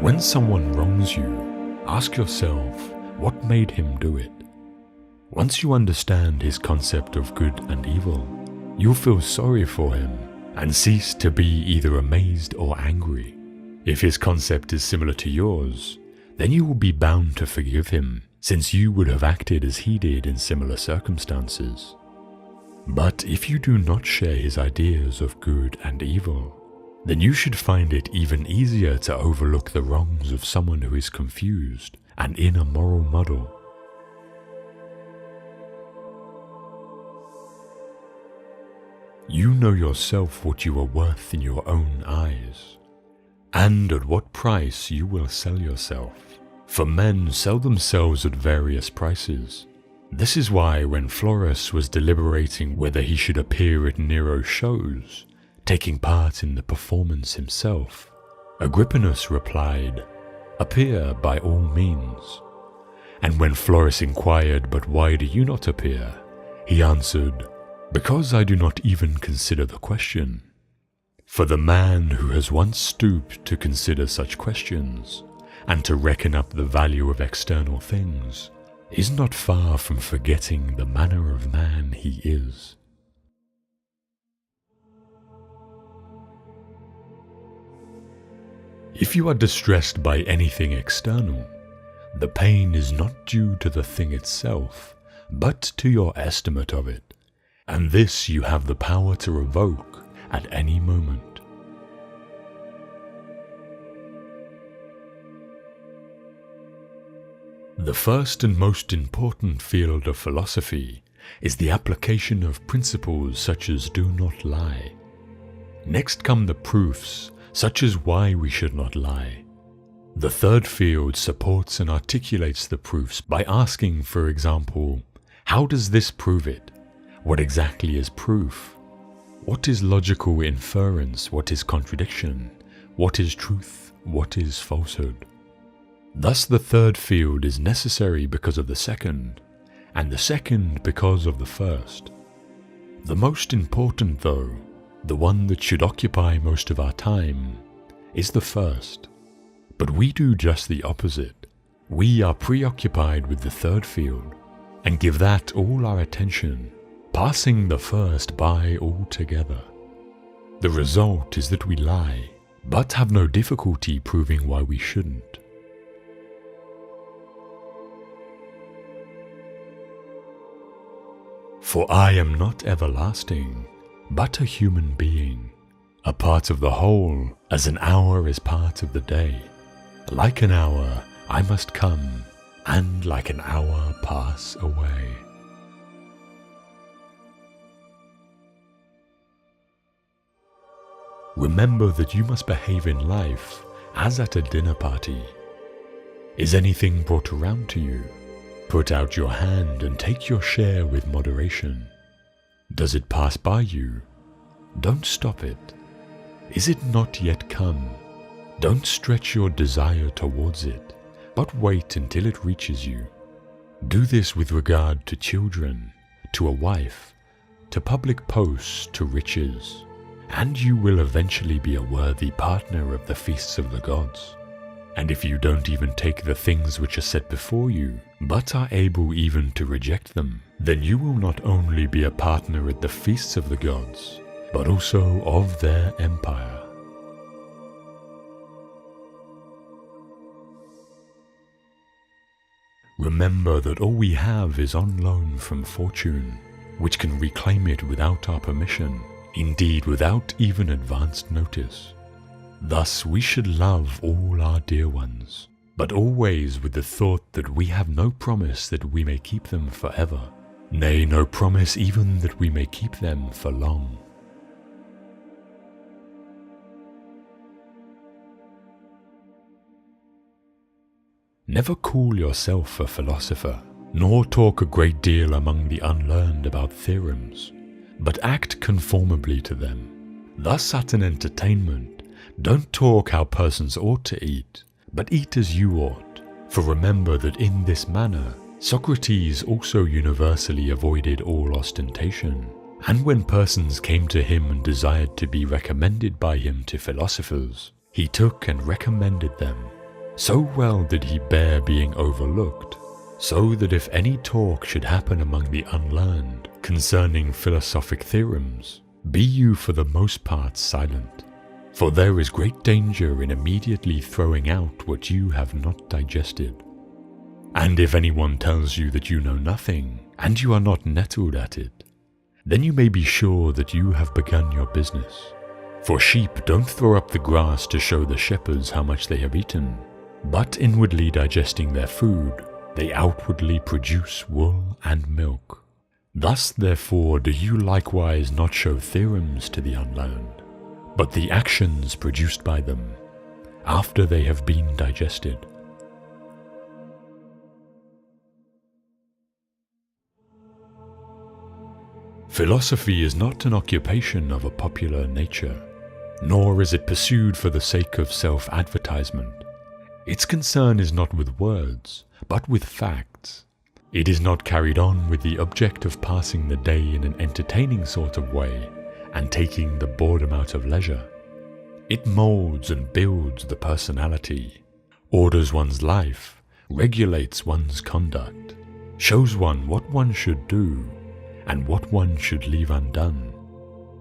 When someone wrongs you, ask yourself what made him do it. Once you understand his concept of good and evil, you'll feel sorry for him and cease to be either amazed or angry. If his concept is similar to yours, then you will be bound to forgive him, since you would have acted as he did in similar circumstances. But if you do not share his ideas of good and evil, then you should find it even easier to overlook the wrongs of someone who is confused and in a moral muddle. You know yourself what you are worth in your own eyes, and at what price you will sell yourself. For men sell themselves at various prices. This is why when Florus was deliberating whether he should appear at Nero's shows, taking part in the performance himself, Agrippinus replied, "Appear by all means." And when Florus inquired, "But why do you not appear?" he answered, "Because I do not even consider the question." For the man who has once stooped to consider such questions, and to reckon up the value of external things, is not far from forgetting the manner of man he is. If you are distressed by anything external, the pain is not due to the thing itself, but to your estimate of it, and this you have the power to revoke at any moment. The first and most important field of philosophy is the application of principles such as do not lie. Next come the proofs, such as why we should not lie. The third field supports and articulates the proofs by asking, for example, how does this prove it? What exactly is proof? What is logical inference? What is contradiction? What is truth? What is falsehood? Thus the third field is necessary because of the second, and the second because of the first. The most important, though, the one that should occupy most of our time, is the first. But we do just the opposite. We are preoccupied with the third field, and give that all our attention, passing the first by altogether. The result is that we lie, but have no difficulty proving why we shouldn't. For I am not everlasting, but a human being, a part of the whole, as an hour is part of the day. Like an hour I must come, and like an hour pass away. Remember that you must behave in life as at a dinner party. Is anything brought around to you? Put out your hand and take your share with moderation. Does it pass by you? Don't stop it. Is it not yet come? Don't stretch your desire towards it, but wait until it reaches you. Do this with regard to children, to a wife, to public posts, to riches, and you will eventually be a worthy partner of the feasts of the gods. And if you don't even take the things which are set before you, but are able even to reject them, then you will not only be a partner at the feasts of the gods, but also of their empire. Remember that all we have is on loan from fortune, which can reclaim it without our permission, indeed without even advanced notice. Thus we should love all our dear ones, but always with the thought that we have no promise that we may keep them forever, nay, no promise even that we may keep them for long. Never call yourself a philosopher, nor talk a great deal among the unlearned about theorems, but act conformably to them. Thus at an entertainment, don't talk how persons ought to eat, but eat as you ought. For remember that in this manner, Socrates also universally avoided all ostentation. And when persons came to him and desired to be recommended by him to philosophers, he took and recommended them. So well did he bear being overlooked, so that if any talk should happen among the unlearned concerning philosophic theorems, be you for the most part silent, for there is great danger in immediately throwing out what you have not digested. And if anyone tells you that you know nothing, and you are not nettled at it, then you may be sure that you have begun your business. For sheep don't throw up the grass to show the shepherds how much they have eaten, but inwardly digesting their food, they outwardly produce wool and milk. Thus therefore do you likewise not show theorems to the unlearned, but the actions produced by them, after they have been digested. Philosophy is not an occupation of a popular nature, nor is it pursued for the sake of self-advertisement. Its concern is not with words, but with facts. It is not carried on with the object of passing the day in an entertaining sort of way and taking the boredom out of leisure. It molds and builds the personality, orders one's life, regulates one's conduct, shows one what one should do and what one should leave undone,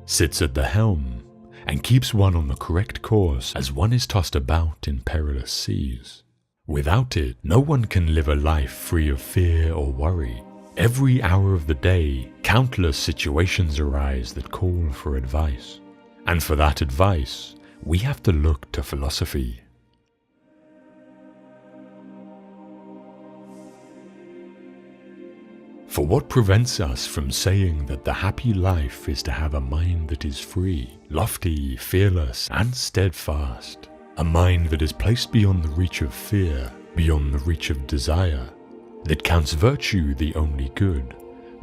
sits at the helm, and keeps one on the correct course as one is tossed about in perilous seas. Without it, no one can live a life free of fear or worry. Every hour of the day, countless situations arise that call for advice. And for that advice, we have to look to philosophy. For what prevents us from saying that the happy life is to have a mind that is free, lofty, fearless, and steadfast, a mind that is placed beyond the reach of fear, beyond the reach of desire, that counts virtue the only good,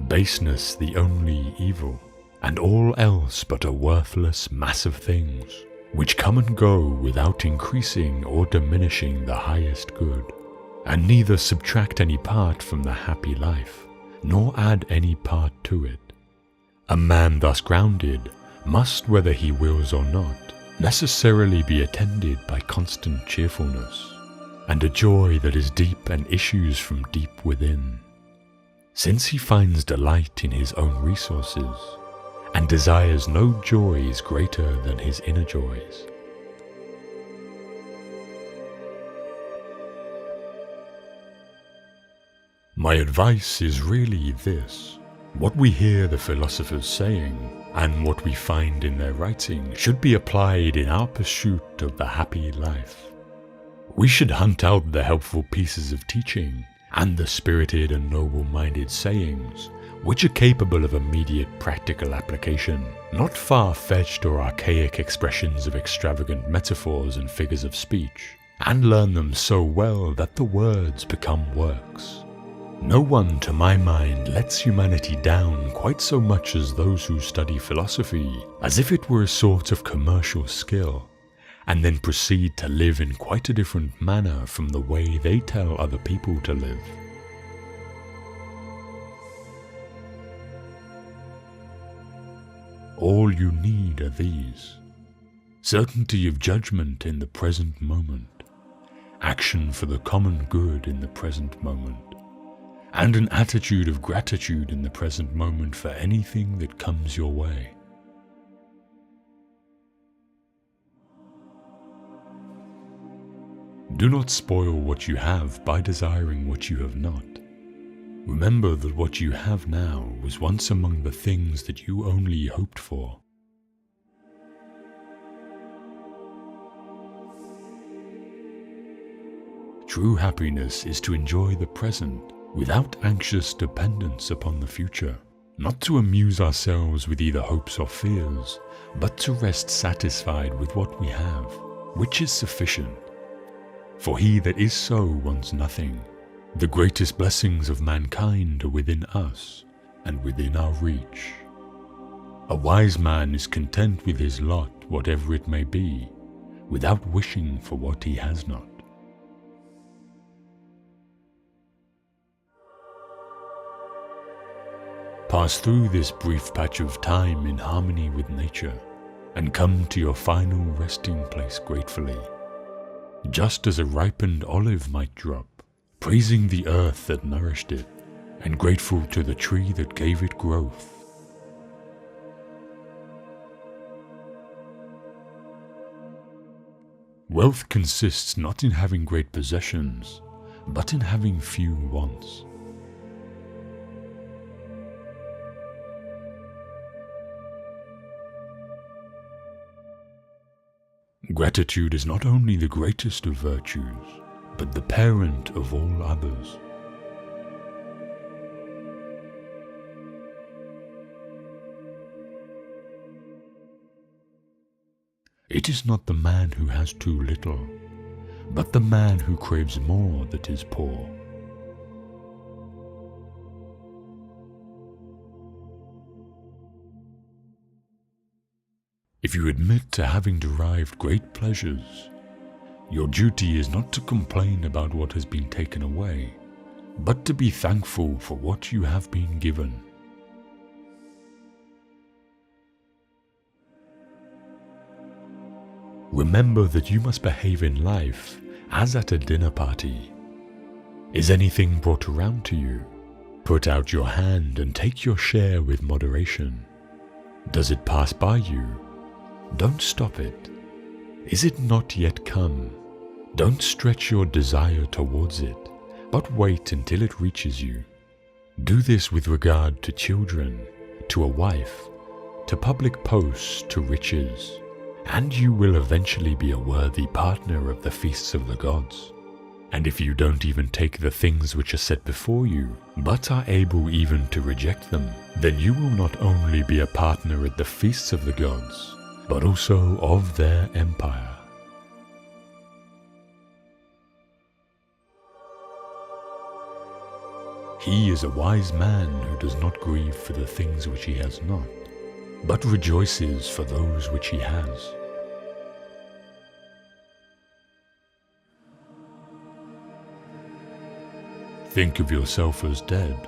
baseness the only evil, and all else but a worthless mass of things, which come and go without increasing or diminishing the highest good, and neither subtract any part from the happy life, nor add any part to it. A man thus grounded must, whether he wills or not, necessarily be attended by constant cheerfulness, and a joy that is deep and issues from deep within, since he finds delight in his own resources, and desires no joys greater than his inner joys. My advice is really this: what we hear the philosophers saying, and what we find in their writing, should be applied in our pursuit of the happy life. We should hunt out the helpful pieces of teaching, and the spirited and noble-minded sayings, which are capable of immediate practical application, not far-fetched or archaic expressions of extravagant metaphors and figures of speech, and learn them so well that the words become works. No one, to my mind, lets humanity down quite so much as those who study philosophy as if it were a sort of commercial skill, and then proceed to live in quite a different manner from the way they tell other people to live. All you need are these: certainty of judgment in the present moment, action for the common good in the present moment, and an attitude of gratitude in the present moment for anything that comes your way. Do not spoil what you have by desiring what you have not. Remember that what you have now was once among the things that you only hoped for. True happiness is to enjoy the present without anxious dependence upon the future, not to amuse ourselves with either hopes or fears, but to rest satisfied with what we have, which is sufficient. For he that is so wants nothing. The greatest blessings of mankind are within us and within our reach. A wise man is content with his lot, whatever it may be, without wishing for what he has not. Pass through this brief patch of time in harmony with nature, and come to your final resting place gratefully. just as a ripened olive might drop, praising the earth that nourished it, and grateful to the tree that gave it growth. Wealth consists not in having great possessions, but in having few wants. Gratitude is not only the greatest of virtues, but the parent of all others. It is not the man who has too little, but the man who craves more that is poor. If you admit to having derived great pleasures, your duty is not to complain about what has been taken away, but to be thankful for what you have been given. Remember that you must behave in life as at a dinner party. Is anything brought around to you? Put out your hand and take your share with moderation. Does it pass by you? Don't stop it. Is it not yet come? Don't stretch your desire towards it, but wait until it reaches you. Do this with regard to children, to a wife, to public posts, to riches, and you will eventually be a worthy partner of the feasts of the gods. And if you don't even take the things which are set before you, but are able even to reject them, then you will not only be a partner at the feasts of the gods, but also of their empire. He is a wise man who does not grieve for the things which he has not, but rejoices for those which he has. Think of yourself as dead.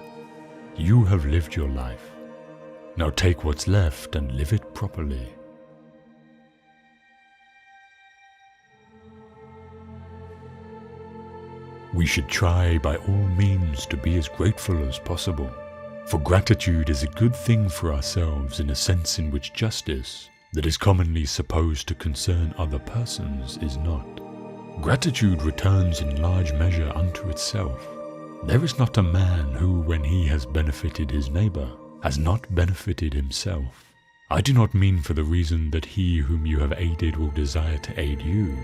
You have lived your life. Now take what's left and live it properly. We should try by all means to be as grateful as possible, for gratitude is a good thing for ourselves in a sense in which justice, that is commonly supposed to concern other persons, is not. Gratitude returns in large measure unto itself. There is not a man who, when he has benefited his neighbor, has not benefited himself. I do not mean for the reason that he whom you have aided will desire to aid you,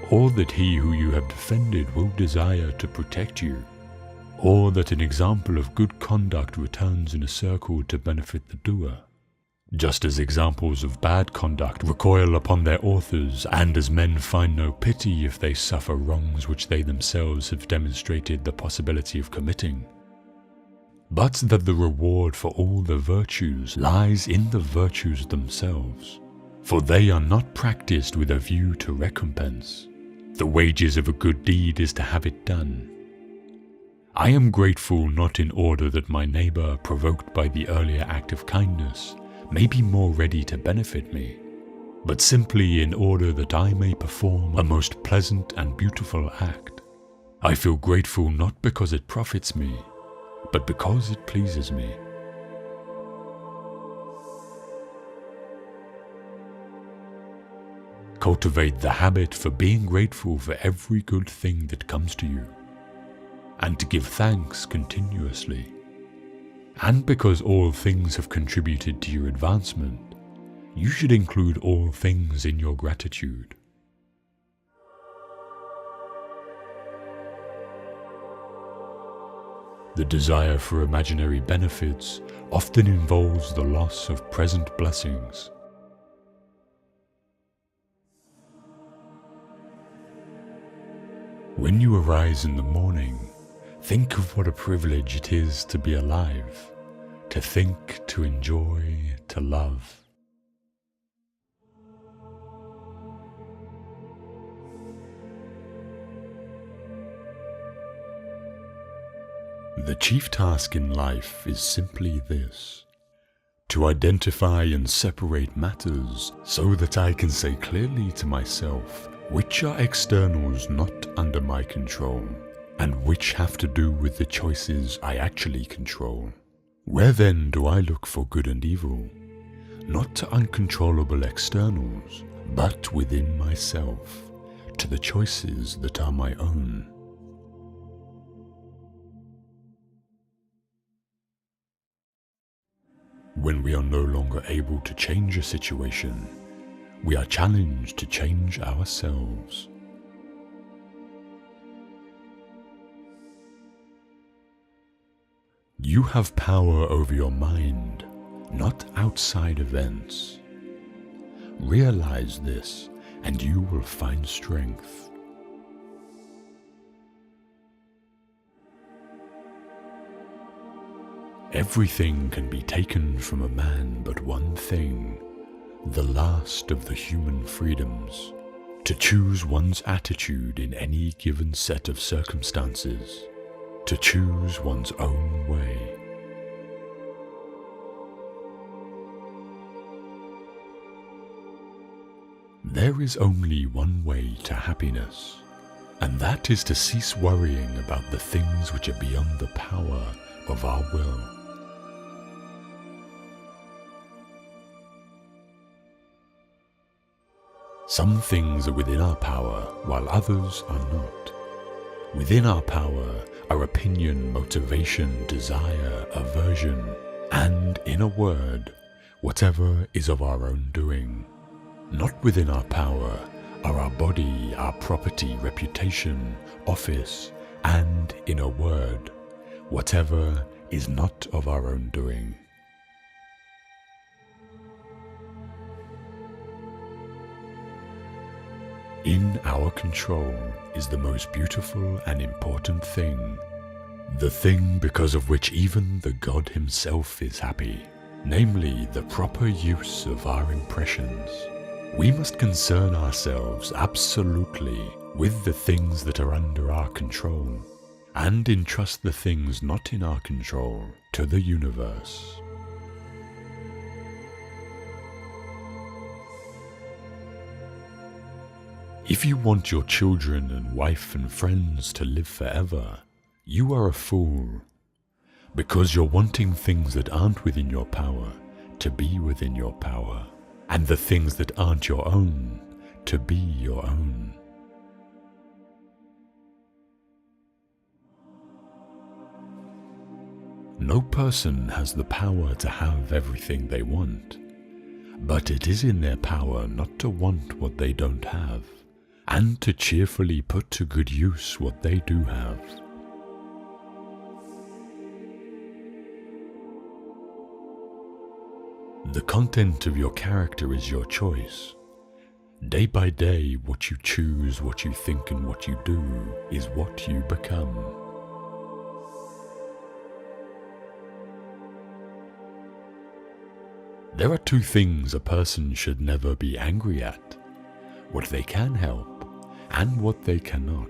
or that he who you have defended will desire to protect you, or that an example of good conduct returns in a circle to benefit the doer, just as examples of bad conduct recoil upon their authors, and as men find no pity if they suffer wrongs which they themselves have demonstrated the possibility of committing, but that the reward for all the virtues lies in the virtues themselves, for they are not practiced with a view to recompense. The wages of a good deed is to have it done. I am grateful not in order that my neighbor, provoked by the earlier act of kindness, may be more ready to benefit me, but simply in order that I may perform a most pleasant and beautiful act. I feel grateful not because it profits me, but because it pleases me. Cultivate the habit for being grateful for every good thing that comes to you, and to give thanks continuously. And because all things have contributed to your advancement, you should include all things in your gratitude. The desire for imaginary benefits often involves the loss of present blessings. When you arise in the morning, think of what a privilege it is to be alive, to think, to enjoy, to love. The chief task in life is simply this: to identify and separate matters so that I can say clearly to myself Which are externals not under my control, and which have to do with the choices I actually control? Where then do I look for good and evil? Not to uncontrollable externals, but within myself, to the choices that are my own. When we are no longer able to change a situation, we are challenged to change ourselves. You have power over your mind, not outside events. Realize this, and you will find strength. Everything can be taken from a man but one thing, the last of the human freedoms, to choose one's attitude in any given set of circumstances, to choose one's own way. There is only one way to happiness, and that is to cease worrying about the things which are beyond the power of our will. Some things are within our power, while others are not. Within our power are opinion, motivation, desire, aversion, and, in a word, whatever is of our own doing. Not within our power are our body, our property, reputation, office, and, in a word, whatever is not of our own doing. In our control is the most beautiful and important thing, the thing because of which even the God himself is happy, namely the proper use of our impressions. We must concern ourselves absolutely with the things that are under our control, and entrust the things not in our control to the universe. If you want your children and wife and friends to live forever, you are a fool, because you're wanting things that aren't within your power to be within your power, and the things that aren't your own to be your own. No person has the power to have everything they want, but it is in their power not to want what they don't have, and to cheerfully put to good use what they do have. The content of your character is your choice. Day by day, what you choose, what you think, and what you do is what you become. There are two things a person should never be angry at: what they can help and what they cannot.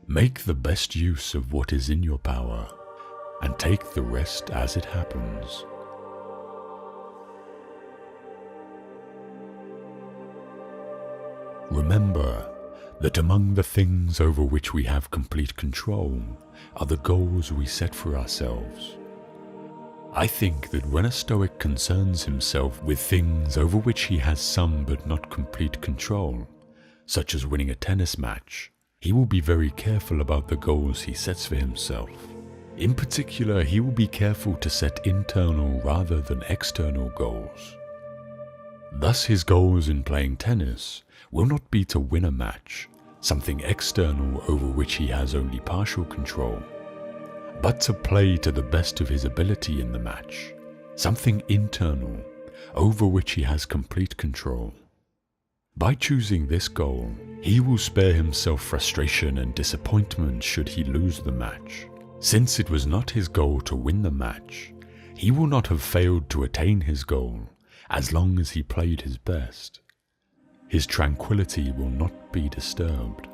Make the best use of what is in your power, and take the rest as it happens. Remember that among the things over which we have complete control are the goals we set for ourselves. I think that when a Stoic concerns himself with things over which he has some but not complete control, such as winning a tennis match, he will be very careful about the goals he sets for himself. In particular, he will be careful to set internal rather than external goals. Thus his goals in playing tennis will not be to win a match, something external over which he has only partial control, but to play to the best of his ability in the match, something internal over which he has complete control. By choosing this goal, he will spare himself frustration and disappointment should he lose the match. Since it was not his goal to win the match, he will not have failed to attain his goal as long as he played his best. His tranquility will not be disturbed.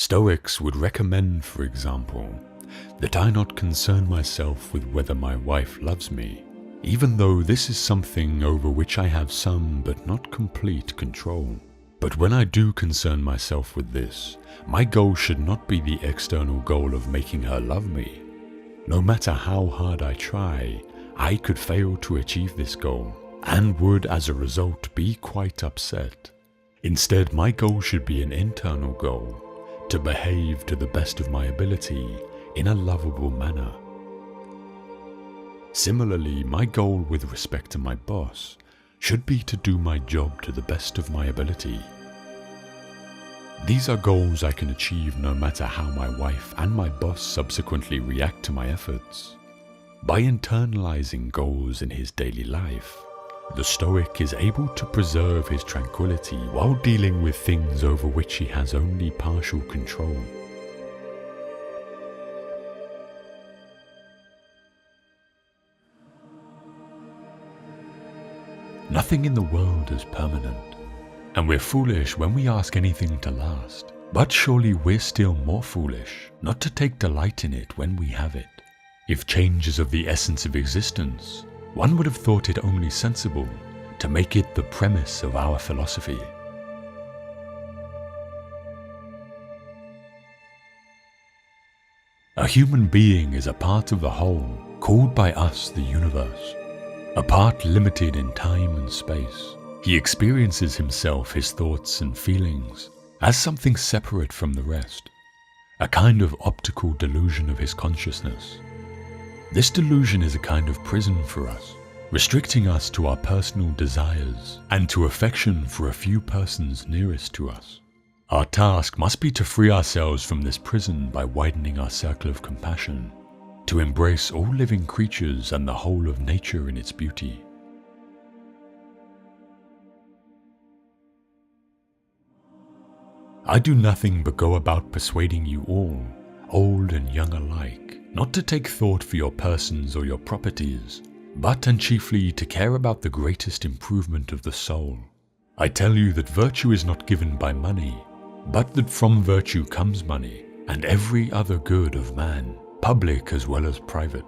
Stoics would recommend, for example, that I not concern myself with whether my wife loves me, even though this is something over which I have some but not complete control. But when I do concern myself with this, my goal should not be the external goal of making her love me. No matter how hard I try, I could fail to achieve this goal, and would as a result be quite upset. Instead, my goal should be an internal goal, to behave to the best of my ability in a lovable manner. Similarly, my goal with respect to my boss should be to do my job to the best of my ability. These are goals I can achieve no matter how my wife and my boss subsequently react to my efforts. By internalizing goals in his daily life, the Stoic is able to preserve his tranquility while dealing with things over which he has only partial control. Nothing in the world is permanent, and we're foolish when we ask anything to last. But surely we're still more foolish not to take delight in it when we have it. If change is of the essence of existence, one would have thought it only sensible to make it the premise of our philosophy. A human being is a part of the whole, called by us the universe. A part limited in time and space. He experiences himself, his thoughts and feelings, as something separate from the rest, a kind of optical delusion of his consciousness. This delusion is a kind of prison for us, restricting us to our personal desires and to affection for a few persons nearest to us. Our task must be to free ourselves from this prison by widening our circle of compassion, to embrace all living creatures and the whole of nature in its beauty. I do nothing but go about persuading you all, old and young alike, not to take thought for your persons or your properties, but and chiefly to care about the greatest improvement of the soul. I tell you that virtue is not given by money, but that from virtue comes money, and every other good of man, public as well as private.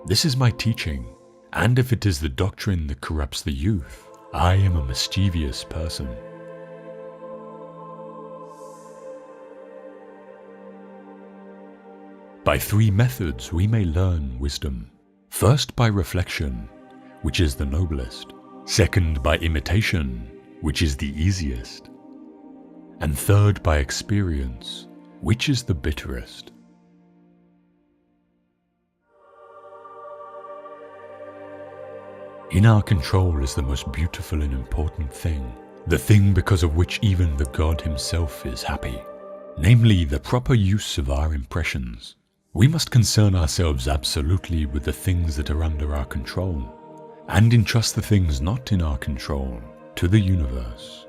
This is my teaching, and if it is the doctrine that corrupts the youth, I am a mischievous person. By three methods we may learn wisdom. First, by reflection, which is the noblest. Second, by imitation, which is the easiest. And third, by experience, which is the bitterest. In our control is the most beautiful and important thing, the thing because of which even the God himself is happy, namely the proper use of our impressions. We must concern ourselves absolutely with the things that are under our control, and entrust the things not in our control to the universe.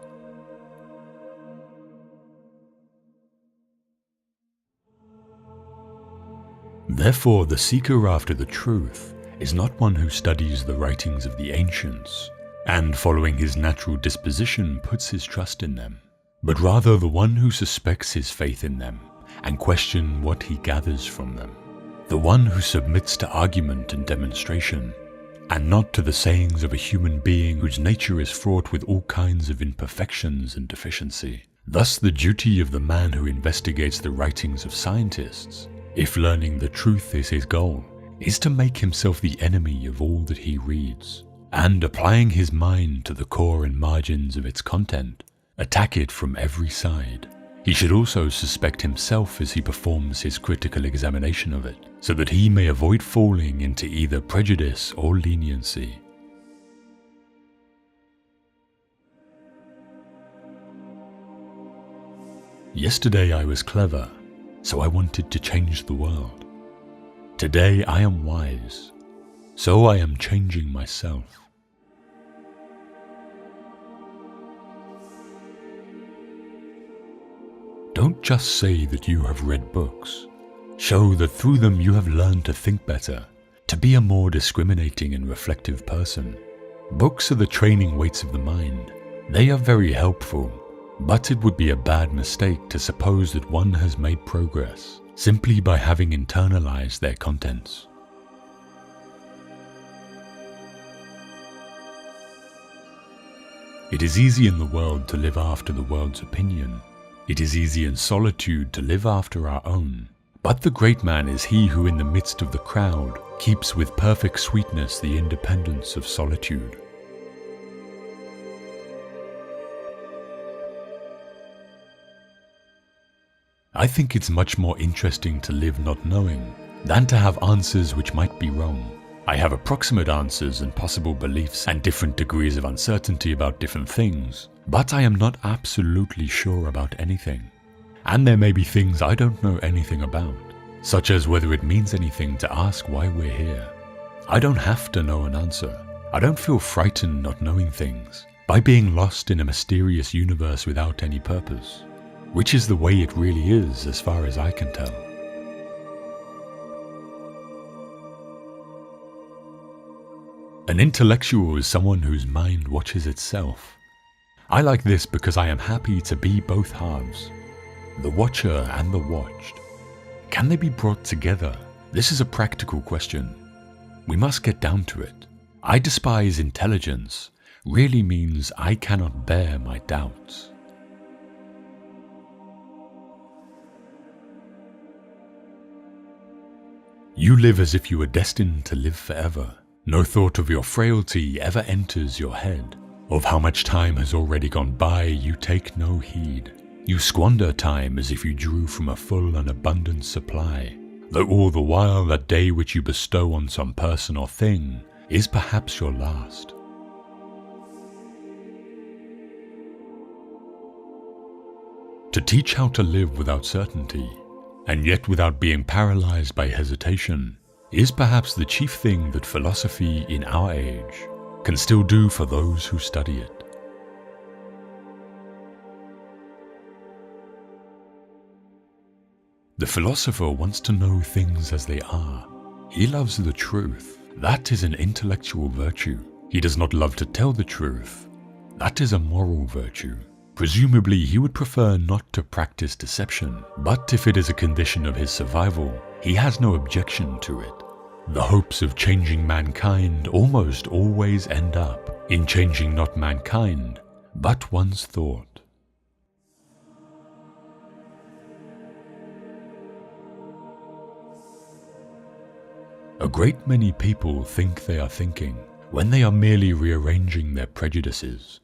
Therefore, the seeker after the truth is not one who studies the writings of the ancients, and following his natural disposition puts his trust in them, but rather the one who suspects his faith in them and questions what he gathers from them, the one who submits to argument and demonstration, and not to the sayings of a human being whose nature is fraught with all kinds of imperfections and deficiency. Thus the duty of the man who investigates the writings of scientists, if learning the truth is his goal, is to make himself the enemy of all that he reads, and applying his mind to the core and margins of its content, attack it from every side. He should also suspect himself as he performs his critical examination of it, so that he may avoid falling into either prejudice or leniency. Yesterday I was clever, so I wanted to change the world. Today I am wise, so I am changing myself. Don't just say that you have read books. Show that through them you have learned to think better, to be a more discriminating and reflective person. Books are the training weights of the mind. They are very helpful, But it would be a bad mistake to suppose that one has made progress simply by having internalized their contents. It is easy in the world to live after the world's opinion. It is easy in solitude to live after our own. But the great man is he who in the midst of the crowd keeps with perfect sweetness the independence of solitude. I think it's much more interesting to live not knowing than to have answers which might be wrong. I have approximate answers and possible beliefs and different degrees of uncertainty about different things, but I am not absolutely sure about anything. And there may be things I don't know anything about, such as whether it means anything to ask why we're here. I don't have to know an answer. I don't feel frightened not knowing things, by being lost in a mysterious universe without any purpose, which is the way it really is as far as I can tell. An intellectual is someone whose mind watches itself. I like this because I am happy to be both halves, the watcher and the watched. Can they be brought together? This is a practical question. We must get down to it. I despise intelligence really means I cannot bear my doubts. You live as if you were destined to live forever. No thought of your frailty ever enters your head. Of how much time has already gone by, you take no heed. You squander time as if you drew from a full and abundant supply, though all the while that day which you bestow on some person or thing is perhaps your last. To teach how to live without certainty, and yet without being paralyzed by hesitation, is perhaps the chief thing that philosophy in our age can still do for those who study it. The philosopher wants to know things as they are. He loves the truth. That is an intellectual virtue. He does not love to tell the truth. That is a moral virtue. Presumably, he would prefer not to practice deception, but if it is a condition of his survival, he has no objection to it. The hopes of changing mankind almost always end up in changing not mankind, but one's thought. A great many people think they are thinking when they are merely rearranging their prejudices.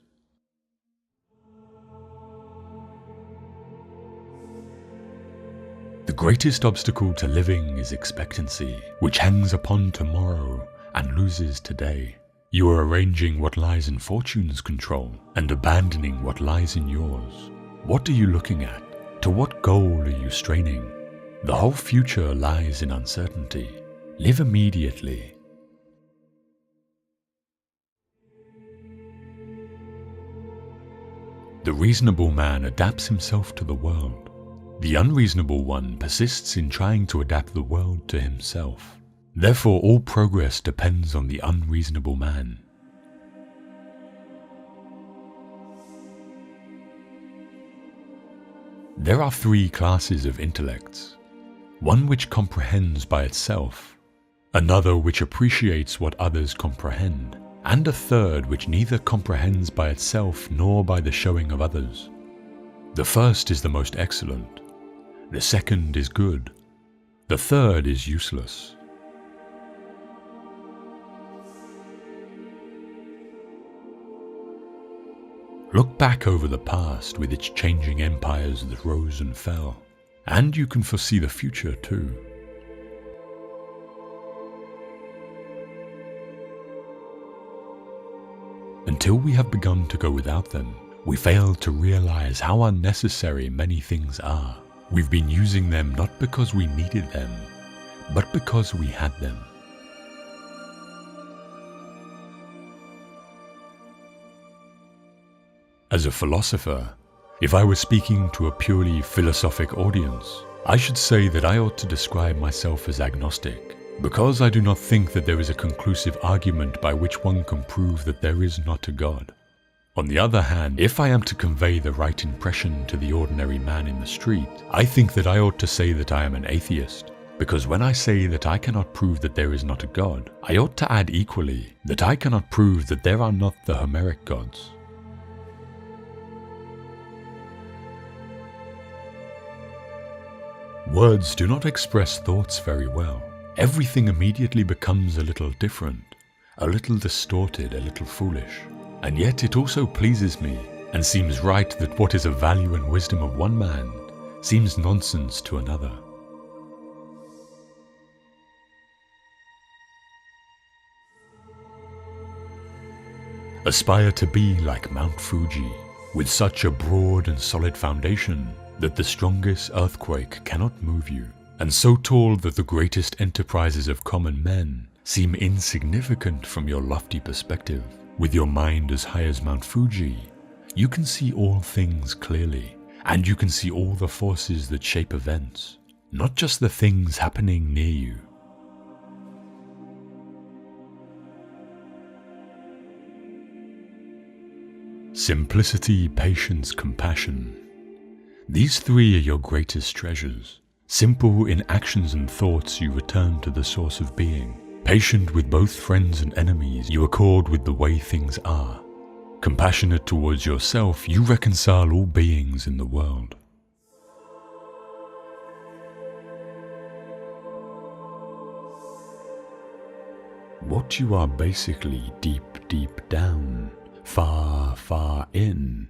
The greatest obstacle to living is expectancy, which hangs upon tomorrow and loses today. You are arranging what lies in fortune's control and abandoning what lies in yours. What are you looking at? To what goal are you straining? The whole future lies in uncertainty. Live immediately. The reasonable man adapts himself to the world. The unreasonable one persists in trying to adapt the world to himself. Therefore, all progress depends on the unreasonable man. There are three classes of intellects. One which comprehends by itself, another which appreciates what others comprehend, and a third which neither comprehends by itself nor by the showing of others. The first is the most excellent. The second is good. The third is useless. Look back over the past with its changing empires that rose and fell, and you can foresee the future too. Until we have begun to go without them, we fail to realize how unnecessary many things are. We've been using them not because we needed them, but because we had them. As a philosopher, if I were speaking to a purely philosophic audience, I should say that I ought to describe myself as agnostic, because I do not think that there is a conclusive argument by which one can prove that there is not a God. On the other hand, if I am to convey the right impression to the ordinary man in the street, I think that I ought to say that I am an atheist, because when I say that I cannot prove that there is not a God, I ought to add equally that I cannot prove that there are not the Homeric gods. Words do not express thoughts very well. Everything immediately becomes a little different, a little distorted, a little foolish. And yet it also pleases me, and seems right that what is of value and wisdom of one man seems nonsense to another. Aspire to be like Mount Fuji, with such a broad and solid foundation that the strongest earthquake cannot move you, and so tall that the greatest enterprises of common men seem insignificant from your lofty perspective. With your mind as high as Mount Fuji, you can see all things clearly, and you can see all the forces that shape events, not just the things happening near you. Simplicity, patience, compassion. These three are your greatest treasures. Simple in actions and thoughts, you return to the source of being. Patient with both friends and enemies, you accord with the way things are. Compassionate towards yourself, you reconcile all beings in the world. What you are basically deep, deep down, far, far in,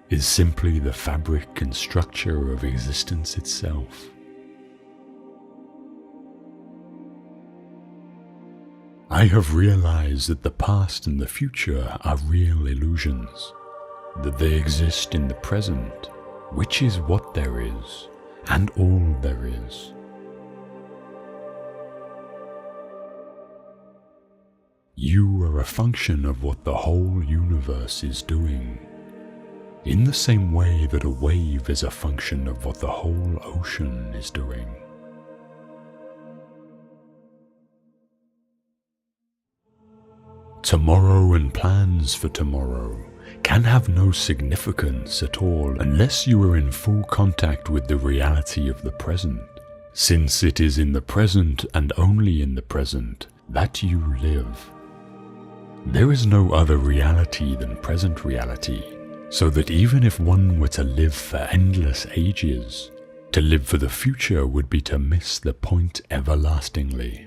is simply the fabric and structure of existence itself. I have realized that the past and the future are real illusions, that they exist in the present, which is what there is, and all there is. You are a function of what the whole universe is doing, in the same way that a wave is a function of what the whole ocean is doing. Tomorrow and plans for tomorrow can have no significance at all unless you are in full contact with the reality of the present, since it is in the present and only in the present that you live. There is no other reality than present reality, so that even if one were to live for endless ages, to live for the future would be to miss the point everlastingly.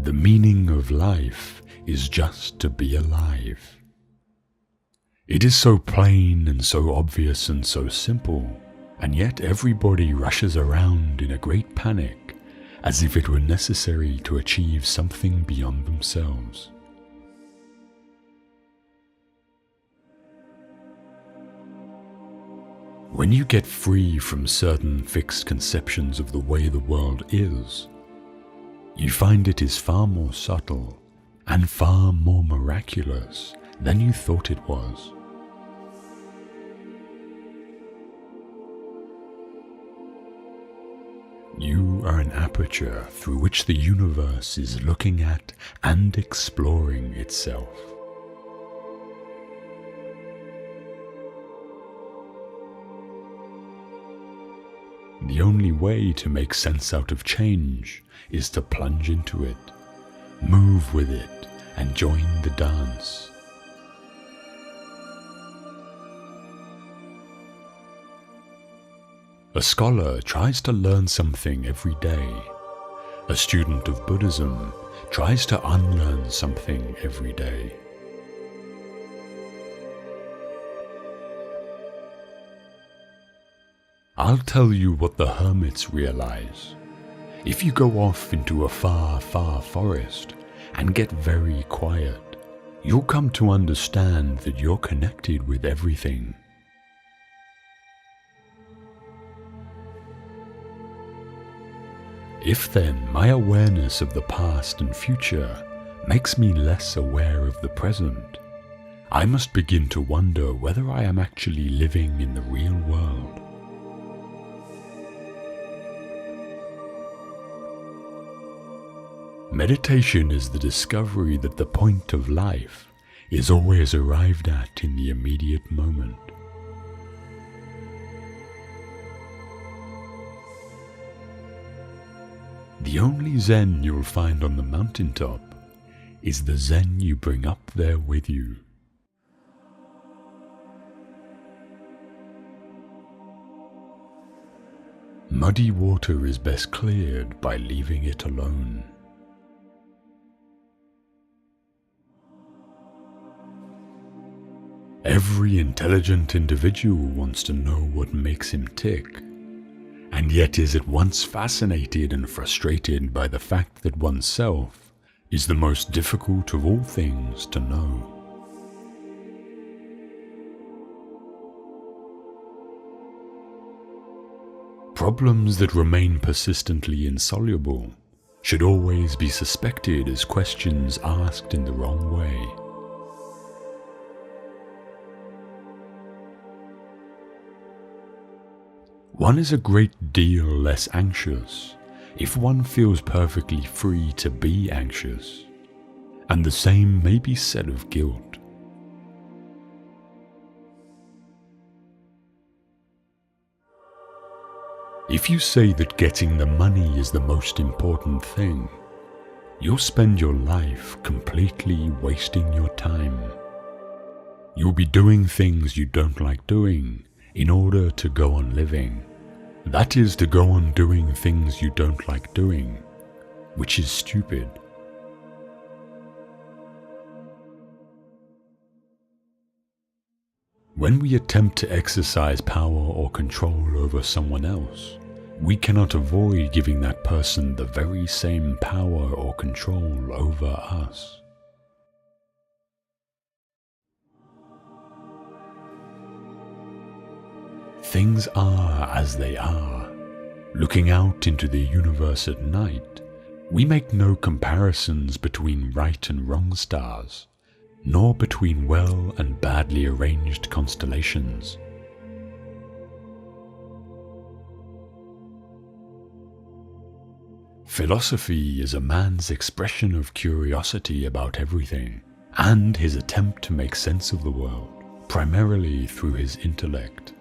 The meaning of life is just to be alive. It is so plain and so obvious and so simple, and yet everybody rushes around in a great panic, as if it were necessary to achieve something beyond themselves. When you get free from certain fixed conceptions of the way the world is, you find it is far more subtle and far more miraculous than you thought it was. You are an aperture through which the universe is looking at and exploring itself. The only way to make sense out of change is to plunge into it, move with it, and join the dance. A scholar tries to learn something every day. A student of Buddhism tries to unlearn something every day. I'll tell you what the hermits realize. If you go off into a far, far forest and get very quiet, you'll come to understand that you're connected with everything. If then my awareness of the past and future makes me less aware of the present, I must begin to wonder whether I am actually living in the real world. Meditation is the discovery that the point of life is always arrived at in the immediate moment. The only Zen you'll find on the mountaintop is the Zen you bring up there with you. Muddy water is best cleared by leaving it alone. Every intelligent individual wants to know what makes him tick, and yet is at once fascinated and frustrated by the fact that oneself is the most difficult of all things to know. Problems that remain persistently insoluble should always be suspected as questions asked in the wrong way. One is a great deal less anxious if one feels perfectly free to be anxious, and the same may be said of guilt. If you say that getting the money is the most important thing, you'll spend your life completely wasting your time. You'll be doing things you don't like doing in order to go on living. That is, to go on doing things you don't like doing, which is stupid. When we attempt to exercise power or control over someone else, we cannot avoid giving that person the very same power or control over us. Things are as they are. Looking out into the universe at night, we make no comparisons between right and wrong stars, nor between well and badly arranged constellations. Philosophy is a man's expression of curiosity about everything, and his attempt to make sense of the world, primarily through his intellect.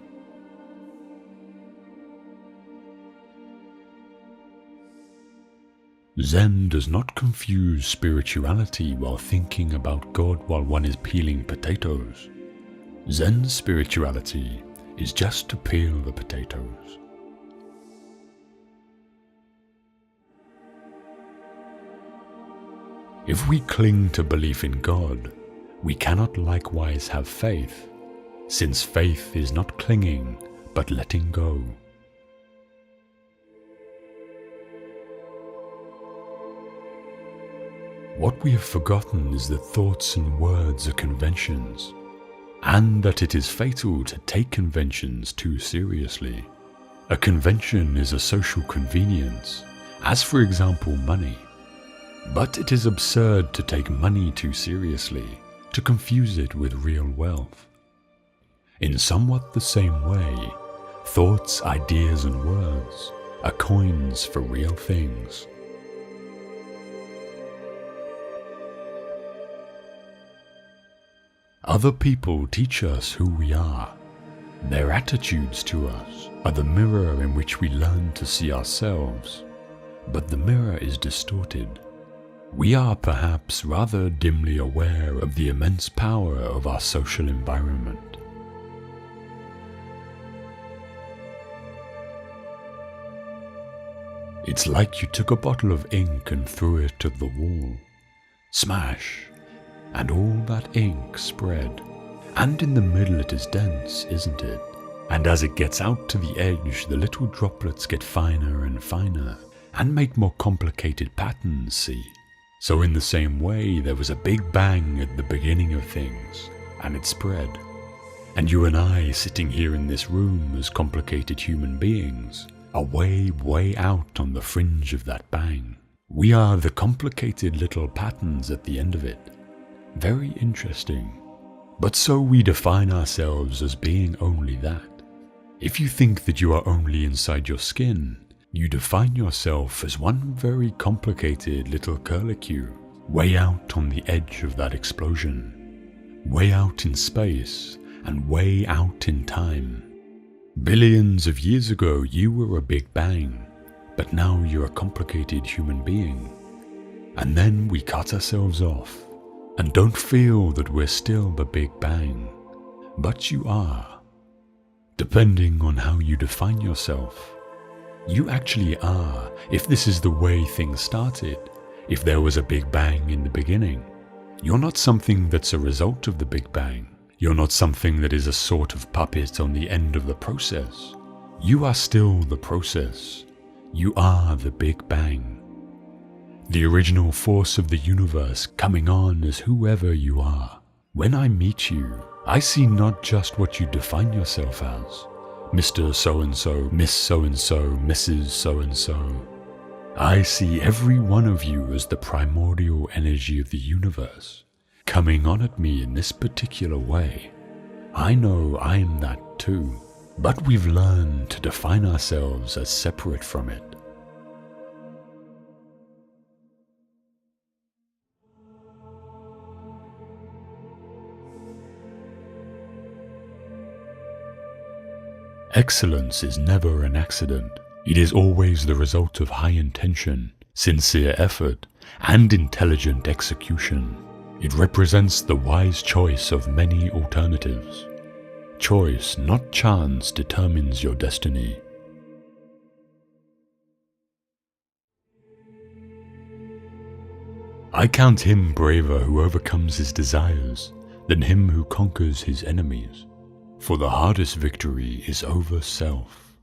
Zen does not confuse spirituality while thinking about God while one is peeling potatoes. Zen spirituality is just to peel the potatoes. If we cling to belief in God, we cannot likewise have faith, since faith is not clinging but letting go. What we have forgotten is that thoughts and words are conventions, and that it is fatal to take conventions too seriously. A convention is a social convenience, as for example money. But it is absurd to take money too seriously, to confuse it with real wealth. In somewhat the same way, thoughts, ideas, and words are coins for real things. Other people teach us who we are. Their attitudes to us are the mirror in which we learn to see ourselves, but the mirror is distorted. We are perhaps rather dimly aware of the immense power of our social environment. It's like you took a bottle of ink and threw it at the wall. Smash! And all that ink spread. And in the middle it is dense, isn't it? And as it gets out to the edge, the little droplets get finer and finer, and make more complicated patterns, see? So in the same way, there was a big bang at the beginning of things, and it spread. And you and I, sitting here in this room as complicated human beings, are way, way out on the fringe of that bang. We are the complicated little patterns at the end of it. Very interesting. But so we define ourselves as being only that. If you think that you are only inside your skin, You define yourself as one very complicated little curlicue, way out on the edge of that explosion, way out in space and way out in time. Billions of years ago you were a Big Bang, but now you're a complicated human being. And then we cut ourselves off and don't feel that we're still the Big Bang, but you are. Depending on how you define yourself, you actually are, if this is the way things started, if there was a Big Bang in the beginning. You're not something that's a result of the Big Bang. You're not something that is a sort of puppet on the end of the process. You are still the process. You are the Big Bang. The original force of the universe coming on as whoever you are. When I meet you, I see not just what you define yourself as, Mr. So-and-so, Miss So-and-so, Mrs. So-and-so. I see every one of you as the primordial energy of the universe, coming on at me in this particular way. I know I am that too, but we've learned to define ourselves as separate from it. Excellence is never an accident. It is always the result of high intention, sincere effort, and intelligent execution. It represents the wise choice of many alternatives. Choice, not chance, determines your destiny. I count him braver who overcomes his desires than him who conquers his enemies. For the hardest victory is over self.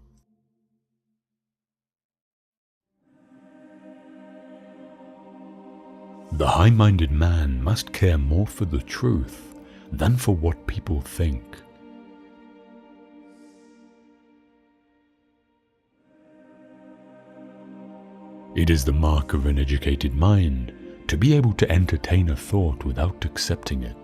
The high-minded man must care more for the truth than for what people think. It is the mark of an educated mind to be able to entertain a thought without accepting it.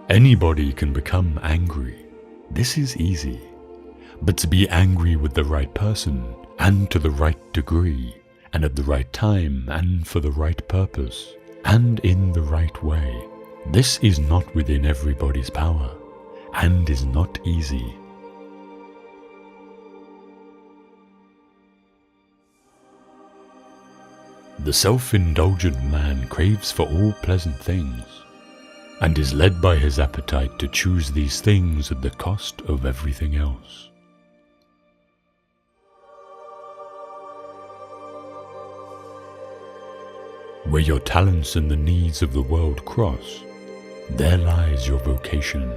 Anybody can become angry. This is easy. But to be angry with the right person, and to the right degree, and at the right time, and for the right purpose, and in the right way, this is not within everybody's power, and is not easy. The self-indulgent man craves for all pleasant things, and is led by his appetite to choose these things at the cost of everything else. Where your talents and the needs of the world cross, there lies your vocation.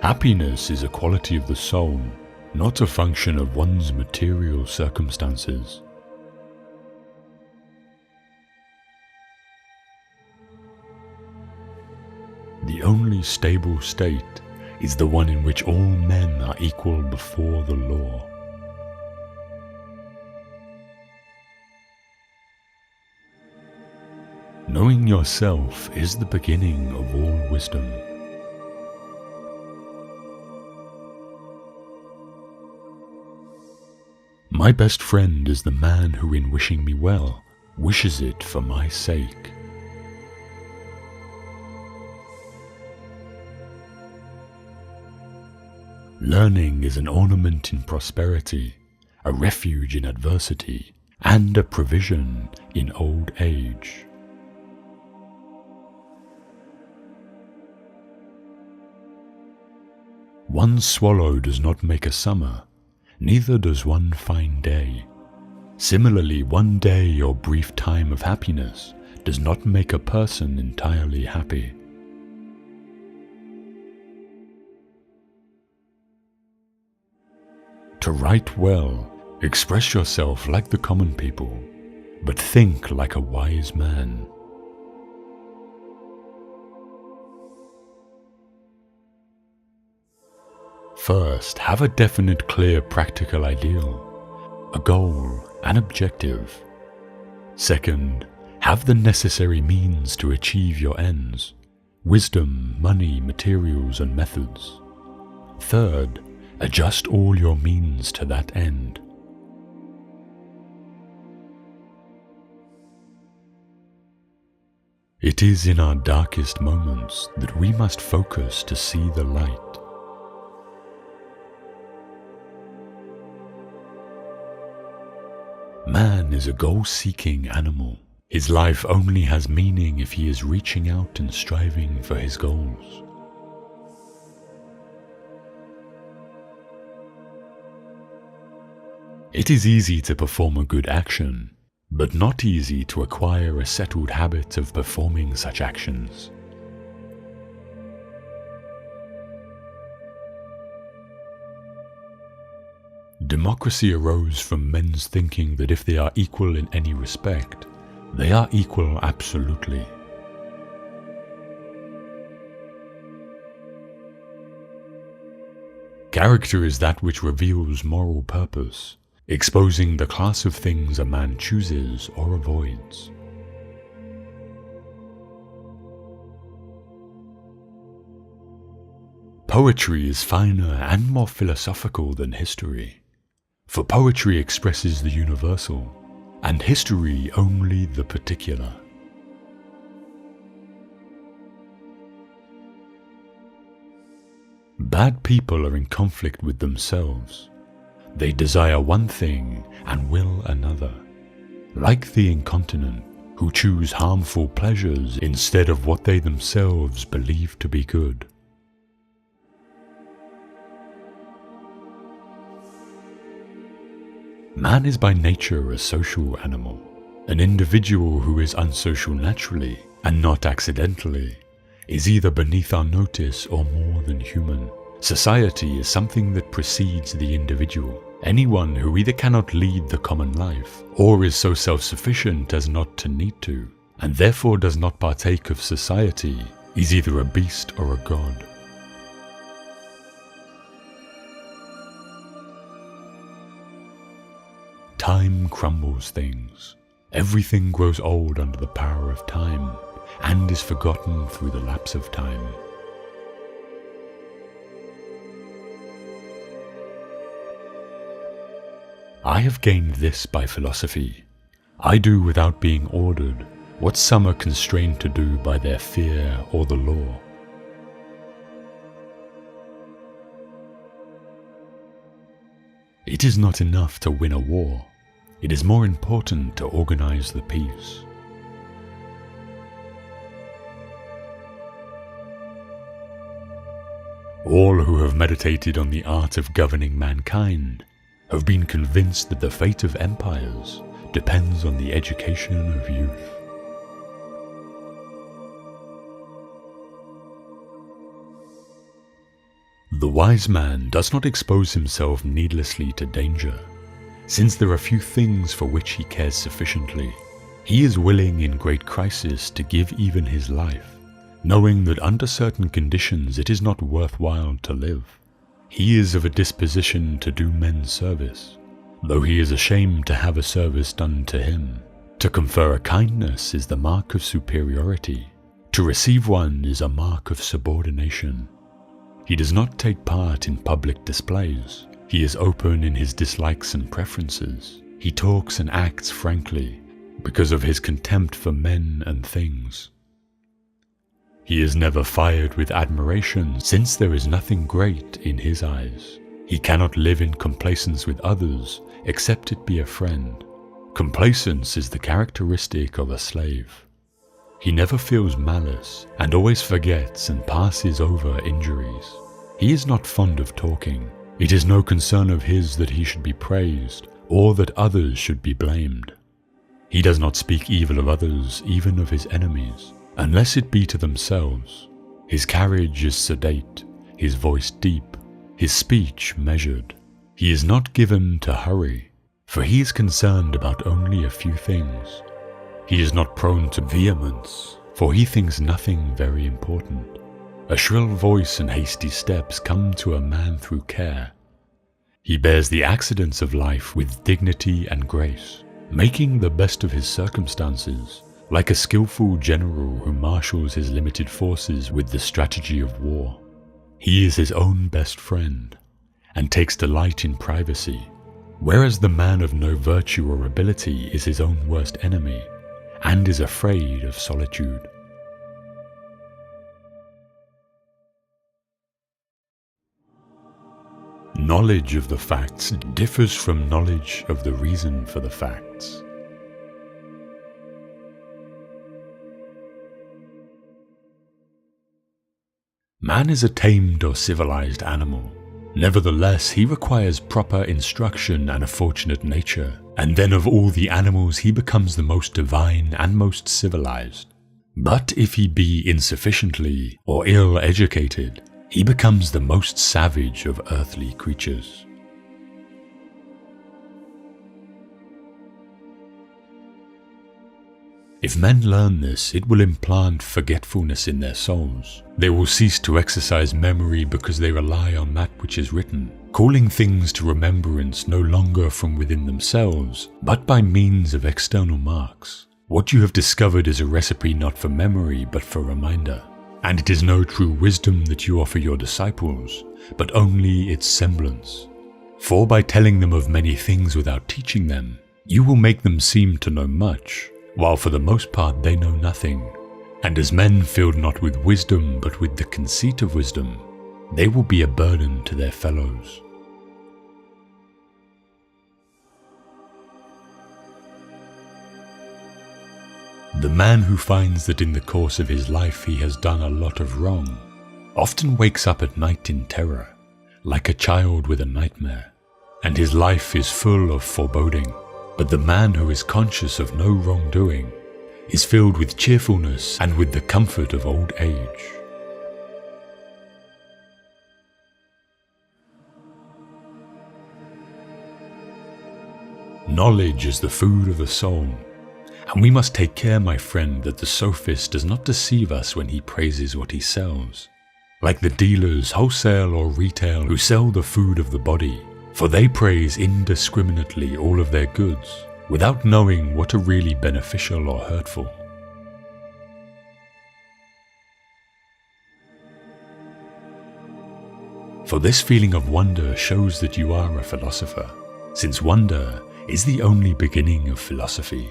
Happiness is a quality of the soul, not a function of one's material circumstances. The only stable state is the one in which all men are equal before the law. Knowing yourself is the beginning of all wisdom. My best friend is the man who, in wishing me well, wishes it for my sake. Learning is an ornament in prosperity, a refuge in adversity, and a provision in old age. One swallow does not make a summer, neither does one fine day. Similarly, one day or brief time of happiness does not make a person entirely happy. To write well, express yourself like the common people, but think like a wise man. First, have a definite, clear, practical ideal, a goal, an objective. Second, have the necessary means to achieve your ends: wisdom, money, materials, and methods. Third, adjust all your means to that end. It is in our darkest moments that we must focus to see the light. Man is a goal-seeking animal. His life only has meaning if he is reaching out and striving for his goals. It is easy to perform a good action, but not easy to acquire a settled habit of performing such actions. Democracy arose from men's thinking that if they are equal in any respect, they are equal absolutely. Character is that which reveals moral purpose, exposing the class of things a man chooses or avoids. Poetry is finer and more philosophical than history, for poetry expresses the universal, and history only the particular. Bad people are in conflict with themselves. They desire one thing and will another, like the incontinent who choose harmful pleasures instead of what they themselves believe to be good. Man is by nature a social animal. An individual who is unsocial naturally, and not accidentally, is either beneath our notice or more than human. Society is something that precedes the individual. Anyone who either cannot lead the common life, or is so self-sufficient as not to need to, and therefore does not partake of society, is either a beast or a god. Time crumbles things. Everything grows old under the power of time, and is forgotten through the lapse of time. I have gained this by philosophy. I do without being ordered what some are constrained to do by their fear or the law. It is not enough to win a war. It is more important to organize the peace. All who have meditated on the art of governing mankind have been convinced that the fate of empires depends on the education of youth. The wise man does not expose himself needlessly to danger, since there are few things for which he cares sufficiently. He is willing in great crisis to give even his life, knowing that under certain conditions it is not worthwhile to live. He is of a disposition to do men service, though he is ashamed to have a service done to him. To confer a kindness is the mark of superiority. To receive one is a mark of subordination. He does not take part in public displays. He is open in his dislikes and preferences. He talks and acts frankly because of his contempt for men and things. He is never fired with admiration, since there is nothing great in his eyes. He cannot live in complacence with others, except it be a friend. Complacence is the characteristic of a slave. He never feels malice, and always forgets and passes over injuries. He is not fond of talking. It is no concern of his that he should be praised, or that others should be blamed. He does not speak evil of others, even of his enemies, unless it be to themselves. His carriage is sedate, his voice deep, his speech measured. He is not given to hurry, for he is concerned about only a few things. He is not prone to vehemence, for he thinks nothing very important. A shrill voice and hasty steps come to a man through care. He bears the accidents of life with dignity and grace. making the best of his circumstances, like a skillful general who marshals his limited forces with the strategy of war. He is his own best friend, and takes delight in privacy, whereas the man of no virtue or ability is his own worst enemy, and is afraid of solitude. Knowledge of the facts differs from knowledge of the reason for the facts. Man is a tamed or civilized animal. Nevertheless, he requires proper instruction and a fortunate nature, and then of all the animals he becomes the most divine and most civilized. But if he be insufficiently or ill-educated, he becomes the most savage of earthly creatures. If men learn this, it will implant forgetfulness in their souls. They will cease to exercise memory because they rely on that which is written, calling things to remembrance no longer from within themselves, but by means of external marks. What you have discovered is a recipe not for memory, but for reminder. And it is no true wisdom that you offer your disciples, but only its semblance. For by telling them of many things without teaching them, you will make them seem to know much, while for the most part they know nothing. And as men filled not with wisdom but with the conceit of wisdom, they will be a burden to their fellows. The man who finds that in the course of his life he has done a lot of wrong often wakes up at night in terror, like a child with a nightmare, and his life is full of foreboding. But the man who is conscious of no wrongdoing is filled with cheerfulness and with the comfort of old age. Knowledge is the food of the soul, and we must take care, my friend, that the sophist does not deceive us when he praises what he sells, like the dealers, wholesale or retail, who sell the food of the body. For they praise indiscriminately all of their goods, without knowing what are really beneficial or hurtful. For this feeling of wonder shows that you are a philosopher, since wonder is the only beginning of philosophy.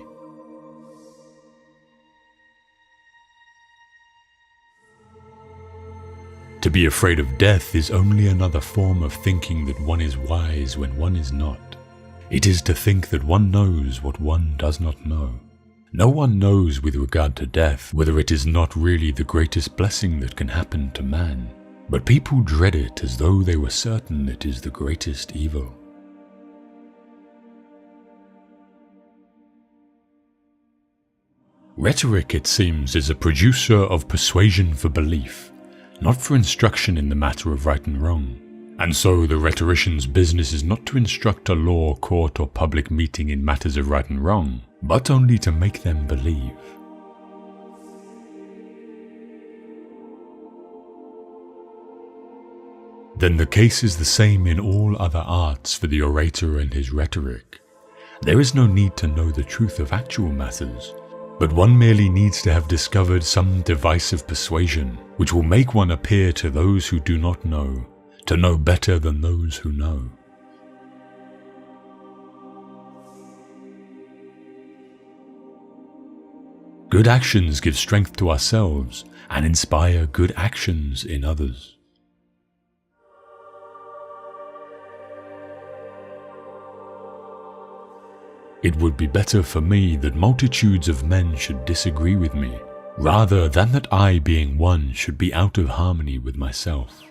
To be afraid of death is only another form of thinking that one is wise when one is not. It is to think that one knows what one does not know. No one knows with regard to death whether it is not really the greatest blessing that can happen to man, but people dread it as though they were certain it is the greatest evil. Rhetoric, it seems, is a producer of persuasion for belief, not for instruction in the matter of right and wrong. And so the rhetorician's business is not to instruct a law, court, or public meeting in matters of right and wrong, but only to make them believe. Then the case is the same in all other arts for the orator and his rhetoric. There is no need to know the truth of actual matters, but one merely needs to have discovered some device of persuasion which will make one appear to those who do not know to know better than those who know. Good actions give strength to ourselves and inspire good actions in others. It would be better for me that multitudes of men should disagree with me, rather than that I, being one, should be out of harmony with myself.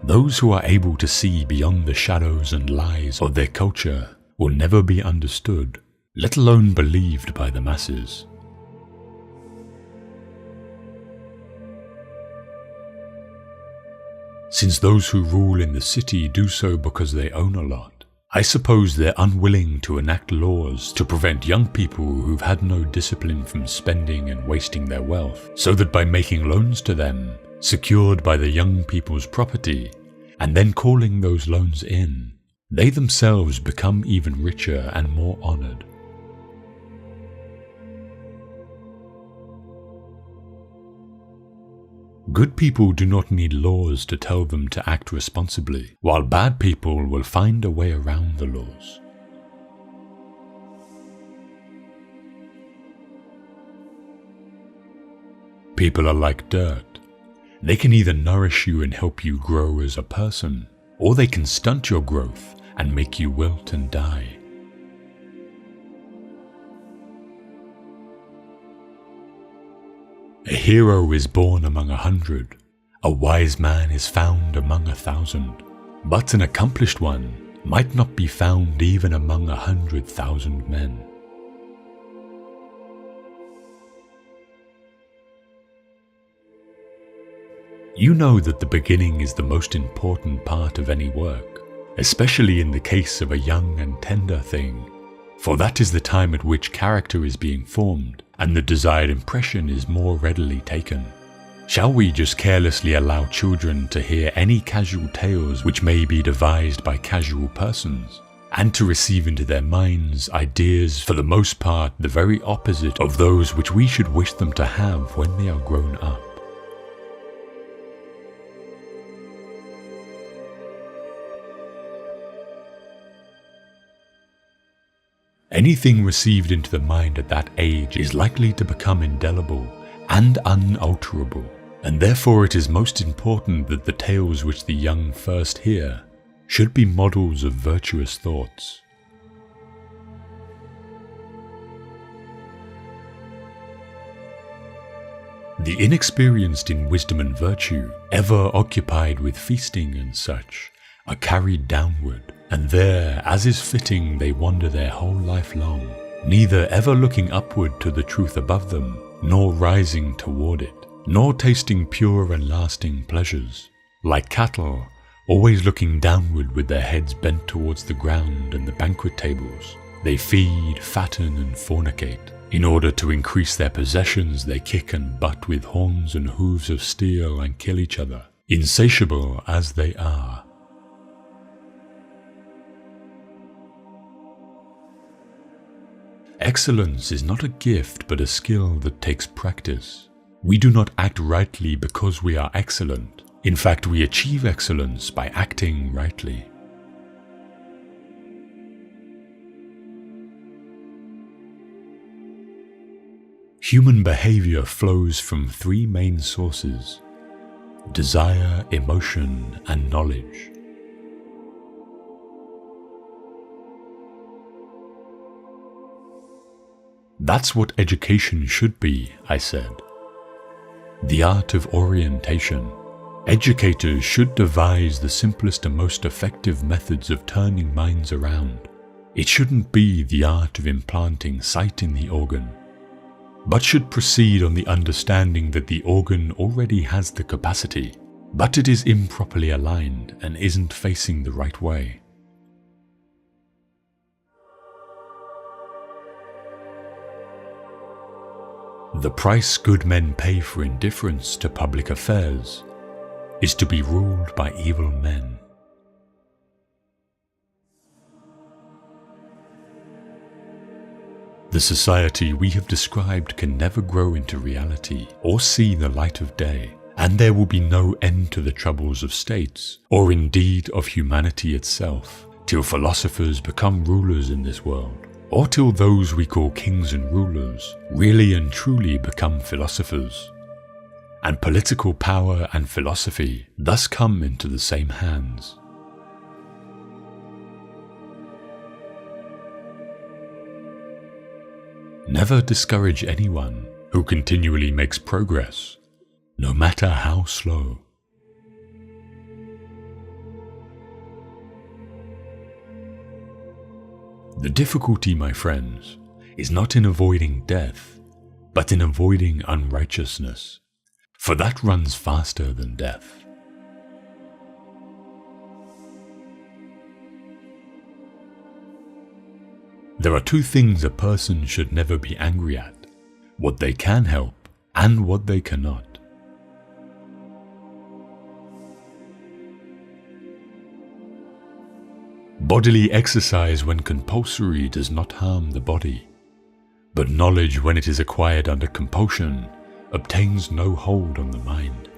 Those who are able to see beyond the shadows and lies of their culture will never be understood, let alone believed by the masses. Since those who rule in the city do so because they own a lot, I suppose they're unwilling to enact laws to prevent young people who've had no discipline from spending and wasting their wealth, so that by making loans to them, secured by the young people's property, and then calling those loans in, they themselves become even richer and more honored. Good people do not need laws to tell them to act responsibly, while bad people will find a way around the laws. People are like dirt. They can either nourish you and help you grow as a person, or they can stunt your growth and make you wilt and die. A hero is born among 100, a wise man is found among 1,000, but an accomplished one might not be found even among 100,000 men. You know that the beginning is the most important part of any work, especially in the case of a young and tender thing, for that is the time at which character is being formed and the desired impression is more readily taken. Shall we just carelessly allow children to hear any casual tales which may be devised by casual persons, and to receive into their minds ideas for the most part the very opposite of those which we should wish them to have when they are grown up? Anything received into the mind at that age is likely to become indelible and unalterable, and therefore it is most important that the tales which the young first hear should be models of virtuous thoughts. The inexperienced in wisdom and virtue, ever occupied with feasting and such, are carried downward, and there, as is fitting, they wander their whole life long, neither ever looking upward to the truth above them, nor rising toward it, nor tasting pure and lasting pleasures. Like cattle, always looking downward with their heads bent towards the ground and the banquet tables, they feed, fatten and fornicate. In order to increase their possessions, they kick and butt with horns and hooves of steel and kill each other, insatiable as they are. Excellence is not a gift but a skill that takes practice. We do not act rightly because we are excellent. In fact, we achieve excellence by acting rightly. Human behavior flows from three main sources: desire, emotion, and knowledge. That's what education should be, I said. The art of orientation. Educators should devise the simplest and most effective methods of turning minds around. It shouldn't be the art of implanting sight in the organ, but should proceed on the understanding that the organ already has the capacity, but it is improperly aligned and isn't facing the right way. The price good men pay for indifference to public affairs is to be ruled by evil men. The society we have described can never grow into reality or see the light of day, and there will be no end to the troubles of states, or indeed of humanity itself, till philosophers become rulers in this world, or till those we call kings and rulers really and truly become philosophers. And political power and philosophy thus come into the same hands. Never discourage anyone who continually makes progress, no matter how slow. The difficulty, my friends, is not in avoiding death, but in avoiding unrighteousness, for that runs faster than death. There are two things a person should never be angry at: what they can help and what they cannot. Bodily exercise when compulsory does not harm the body, but knowledge when it is acquired under compulsion obtains no hold on the mind.